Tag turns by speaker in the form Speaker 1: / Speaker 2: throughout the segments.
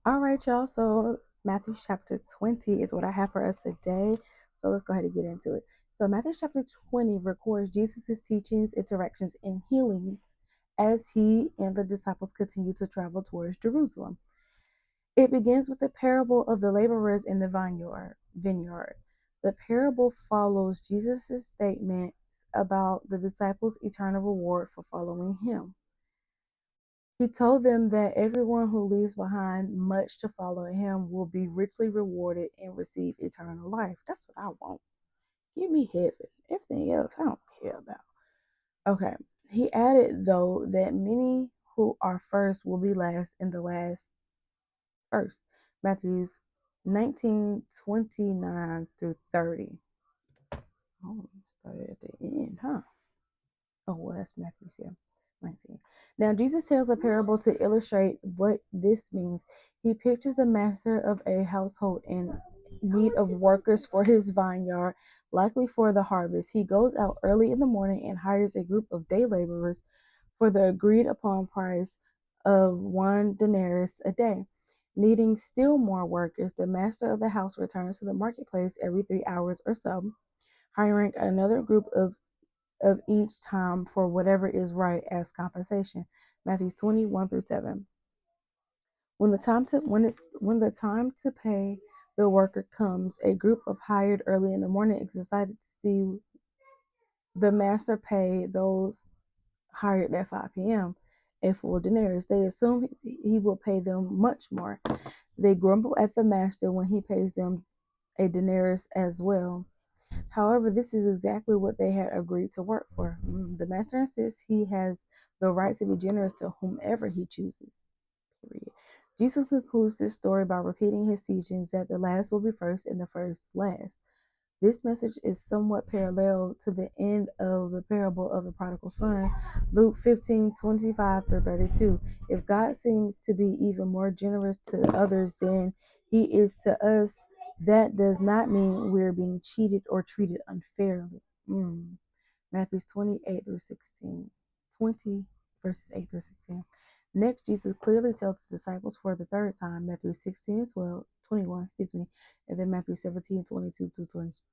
Speaker 1: All right, y'all. So Matthew chapter 20 is what I have for us today. So let's go ahead and get into it. So Matthew chapter 20 records Jesus' teachings, interactions, and healings as he and the disciples continue to travel towards Jerusalem. It begins with the parable of the laborers in the vineyard. The parable follows Jesus' statements about the disciples' eternal reward for following him. He told them that everyone who leaves behind much to follow him will be richly rewarded and receive eternal life. That's what I want. Give me heaven. Everything else I don't care about. Okay. He added, though, that many who are first will be last, and the last first. Matthew's 19:29 through 30. Oh, started at the end, huh? Oh, well, that's Matthew, yeah, 19. Now, Jesus tells a parable to illustrate what this means. He pictures the master of a household in need of workers for his vineyard, likely for the harvest. He goes out early in the morning and hires a group of day laborers for the agreed upon price of 1 denarius a day. Needing still more workers, the master of the house returns to the marketplace every 3 hours or so, hiring another group of each time for whatever is right as compensation. Matthew 21 through 7. When the time to pay the worker comes, a group of hired early in the morning is excited to see the master pay those hired at 5 p.m. a full denarius. They assume he will pay them much more. They grumble at the master when he pays them a denarius as well. However, this is exactly what they had agreed to work for. The master insists he has the right to be generous to whomever he chooses. Period. Jesus concludes this story by repeating his teachings that the last will be first and the first last. This message is somewhat parallel to the end of the parable of the prodigal son, Luke 15:25 through 32. If God seems to be even more generous to others than he is to us, that does not mean we're being cheated or treated unfairly. Matthew 28 through 16. 20 verses 8 through 16. Next, Jesus clearly tells the disciples for the third time, Matthew 16 and 12, 21, excuse me, and then Matthew 17, 22 through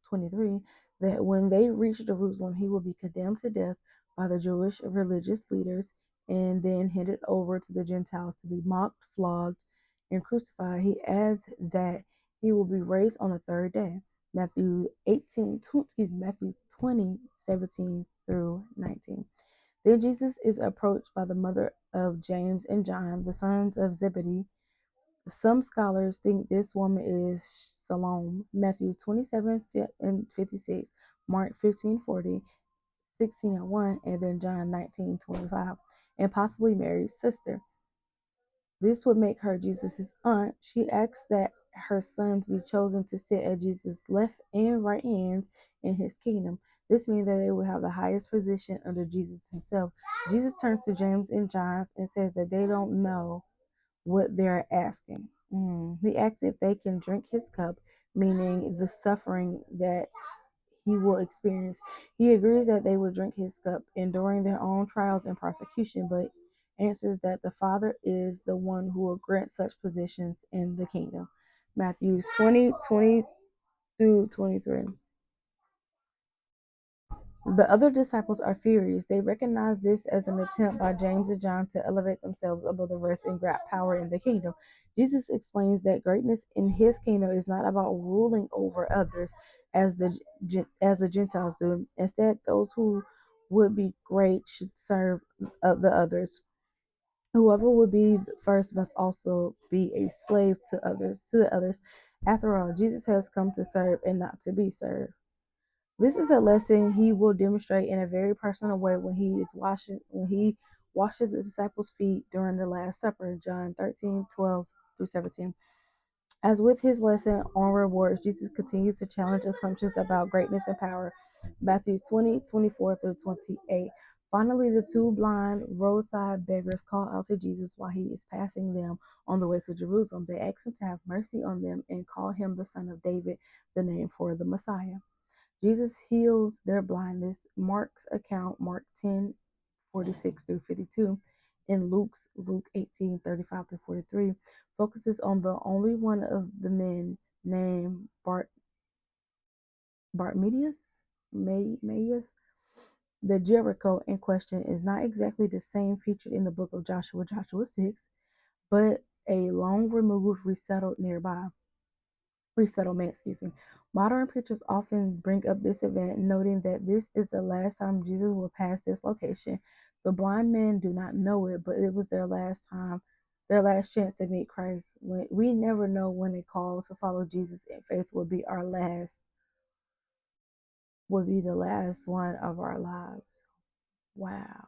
Speaker 1: 23, that when they reach Jerusalem, he will be condemned to death by the Jewish religious leaders and then handed over to the Gentiles to be mocked, flogged, and crucified. He adds that he will be raised on the third day. Matthew 20, 17 through 19. Then Jesus is approached by the mother of James and John, the sons of Zebedee. Some scholars think this woman is Salome. Matthew 27 and 56, Mark 15:40, 16:1, and then John 19:25, and possibly Mary's sister. This would make her Jesus' aunt. She asks that her sons be chosen to sit at Jesus' left and right hands in his kingdom. This means that they will have the highest position under Jesus himself. Jesus turns to James and John and says that they don't know what they're asking. He asks if they can drink his cup, meaning the suffering that he will experience. He agrees that they will drink his cup, enduring their own trials and persecution, but answers that the Father is the one who will grant such positions in the kingdom. Matthew 20:20 through 23. The other disciples are furious. They recognize this as an attempt by James and John to elevate themselves above the rest and grab power in the kingdom. Jesus explains that greatness in his kingdom is not about ruling over others as the Gentiles do. Instead, those who would be great should serve the others. Whoever would be first must also be a slave to the others. After all, Jesus has come to serve and not to be served. This is a lesson he will demonstrate in a very personal way when he washes the disciples' feet during the Last Supper, John 13:12 through 17. As with his lesson on rewards, Jesus continues to challenge assumptions about greatness and power. Matthew 20:24 through 28. Finally, the two blind roadside beggars call out to Jesus while he is passing them on the way to Jerusalem. They ask him to have mercy on them and call him the Son of David, the name for the Messiah. Jesus heals their blindness. Mark's account, Mark 10:46 through 52, in Luke 18:35-43, focuses on the only one of the men named Bartimaeus. The Jericho in question is not exactly the same featured in the book of Joshua, Joshua 6, but a long removed resettlement. Modern preachers often bring up this event, noting that this is the last time Jesus will pass this location. The blind men do not know it, but it was their last chance to meet Christ. We never know when a call to follow Jesus in faith will be the last one of our lives. Wow.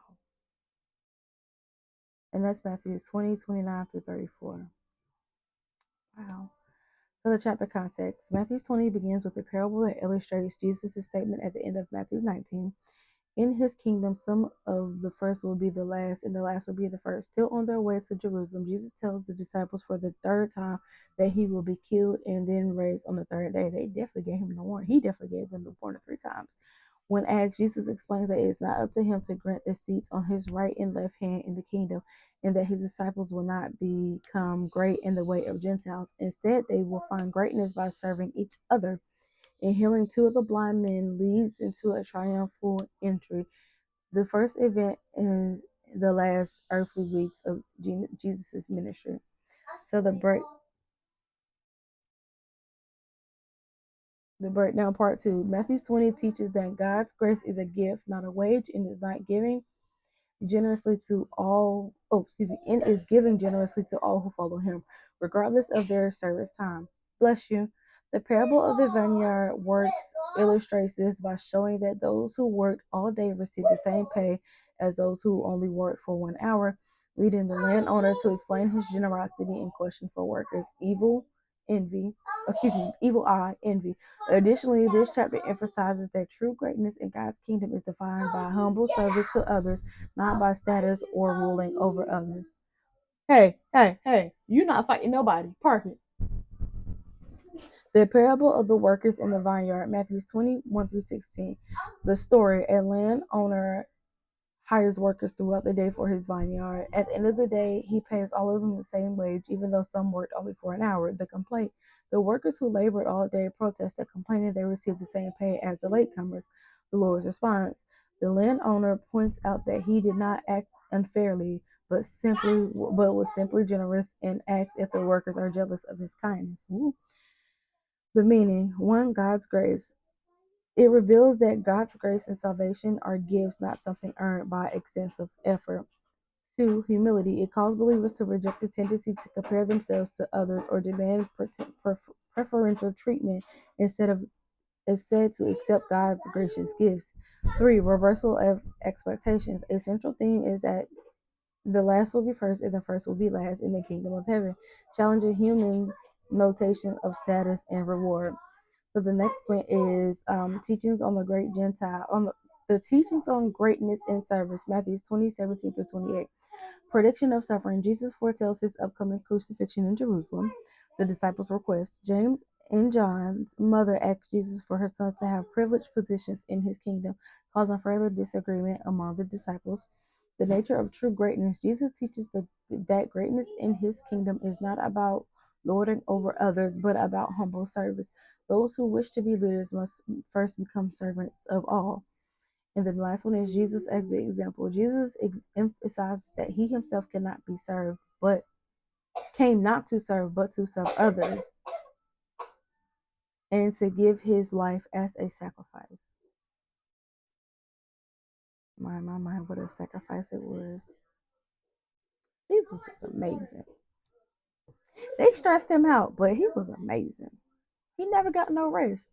Speaker 1: And that's Matthew 20:29-34. Wow. So the chapter context. Matthew 20 begins with a parable that illustrates Jesus' statement at the end of Matthew 19. In his kingdom, some of the first will be the last, and the last will be the first. Still on their way to Jerusalem, Jesus tells the disciples for the third time that he will be killed and then raised on the third day. They definitely gave him the warning. He definitely gave them the warning 3 times. When asked, Jesus explains that it is not up to him to grant the seats on his right and left hand in the kingdom, and that his disciples will not become great in the way of Gentiles. Instead, they will find greatness by serving each other. And healing 2 of the blind men leads into a triumphal entry, the first event in the last earthly weeks of Jesus' ministry. So the breakdown part 2. Matthew 20 teaches that God's grace is a gift, not a wage, and is not giving generously to all. And is giving generously to all who follow him, regardless of their service time. Bless you. The parable of the vineyard works illustrates this by showing that those who worked all day receive the same pay as those who only worked for 1 hour, leading the landowner to explain his generosity and question for workers. Evil eye, envy. Additionally, this chapter emphasizes that true greatness in God's kingdom is defined by humble service to others, not by status or ruling over others. Hey, you're not fighting nobody. Park it. The parable of the workers in the vineyard, Matthew 21-16. The story: a landowner hires workers throughout the day for his vineyard. At the end of the day, he pays all of them the same wage, even though some worked only for an hour. The complaint: the workers who labored all day protested, complaining they received the same pay as the latecomers. The Lord's response: the landowner points out that he did not act unfairly, but was simply generous, and asks if the workers are jealous of his kindness. Woo. The meaning: 1. God's grace. It reveals that God's grace and salvation are gifts, not something earned by extensive effort. 2. Humility. It calls believers to reject the tendency to compare themselves to others or demand preferential treatment, instead to accept God's gracious gifts. 3. Reversal of expectations. A central theme is that the last will be first and the first will be last in the kingdom of heaven, challenging human notation of status and reward. So the next one is teachings on the great Gentile, on the teachings on greatness in service, Matthew 20:17-28. Prediction of suffering. Jesus foretells his upcoming crucifixion in Jerusalem. The disciples' request. James and John's mother asked Jesus for her sons to have privileged positions in his kingdom, causing further disagreement among the disciples. The nature of true greatness. Jesus teaches that greatness in his kingdom is not about lording over others, but about humble service. Those who wish to be leaders must first become servants of all. And then the last one is Jesus as the example. Jesus emphasizes that he himself cannot be served, but came not to serve, but to serve others, and to give his life as a sacrifice. My, what a sacrifice it was. Jesus is amazing. They stressed him out, but he was amazing. He never got no rest.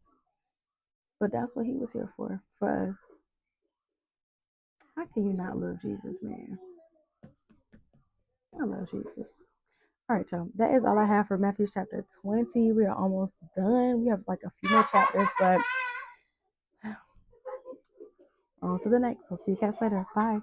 Speaker 1: But that's what he was here for us. How can you not love Jesus, man? I love Jesus. All right, y'all. That is all I have for Matthew chapter 20. We are almost done. We have like a few more chapters, but on to the next. We'll see you guys later. Bye.